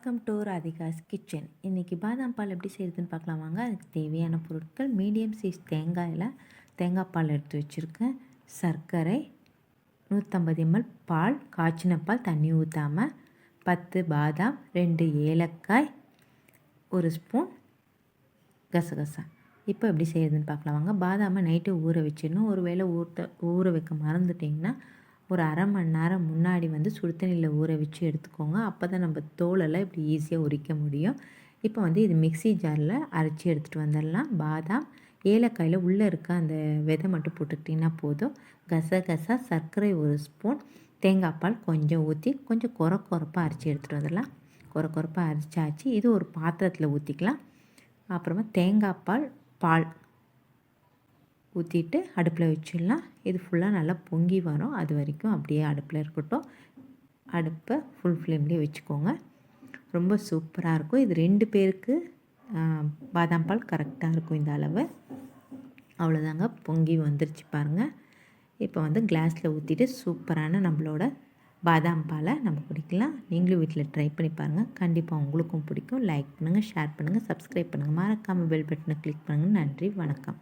Welcome to Radhika's kitchen. இன்றைக்கி பாதாம் பால் எப்படி செய்கிறதுன்னு பார்க்கலாம் வாங்க. அதுக்கு தேவையான பொருட்கள்: மீடியம் சைஸ் தேங்காய் பால் எடுத்து வச்சுருக்கேன், சர்க்கரை, 150 ml பால், காய்ச்சின பால், தண்ணி ஊற்றாமல், 10 பாதாம், 2 ஏலக்காய், 1 ஸ்பூன் கசகசா. இப்போ எப்படி செய்கிறதுன்னு பார்க்கலாம் வாங்க. பாதாமை நைட்டு ஊற வச்சிடணும். ஒரு வேளை ஊற வைக்க மறந்துட்டிங்கன்னா ஒரு அரை மணி நேரம் முன்னாடி சுடு தண்ணியில் ஊற வச்சு எடுத்துக்கோங்க. அப்போ தான் நம்ம தோலெல்லாம் இப்படி ஈஸியாக உரிக்க முடியும். இப்போ இது மிக்ஸி ஜாரில் அரைச்சி எடுத்துகிட்டு வந்துடலாம். பாதாம், ஏலக்காயில் உள்ளே இருக்க அந்த விதை மட்டும் போட்டுக்கிட்டிங்கன்னா போதும். கசகசா, சர்க்கரை 1 ஸ்பூன், தேங்காய் பால் கொஞ்சம் ஊற்றி கொஞ்சம் கொரப்பாக அரைச்சி எடுத்துகிட்டு வந்துடலாம். கொரப்பாக அரைச்சாச்சு. இது ஒரு பாத்திரத்தில் ஊற்றிக்கலாம். அப்புறமா தேங்காய் பால் ஊற்றிட்டு அடுப்பில் வச்சிடலாம். இது ஃபுல்லாக நல்லா பொங்கி வரும். அது வரைக்கும் அப்படியே அடுப்பில் இருக்கட்டும். அடுப்பை ஃபுல் ஃப்ளேம்லேயே வச்சுக்கோங்க. ரொம்ப சூப்பராக இருக்கும். இது 2 பேருக்கு பாதாம் பால் கரெக்டாக இருக்கும். இந்த அளவு அவ்வளோதாங்க. பொங்கி வந்துருச்சு பாருங்கள். இப்போ கிளாஸில் ஊற்றிட்டு சூப்பரான நம்மளோட பாதாம் பாலை நம்ம குடிக்கலாம். நீங்களும் வீட்டில் ட்ரை பண்ணி பாருங்கள். கண்டிப்பாக உங்களுக்கும் பிடிக்கும். லைக் பண்ணுங்கள், ஷேர் பண்ணுங்கள், சப்ஸ்கிரைப் பண்ணுங்கள். மறக்காமல் பெல் பட்டனை கிளிக் பண்ணுங்கள். நன்றி, வணக்கம்.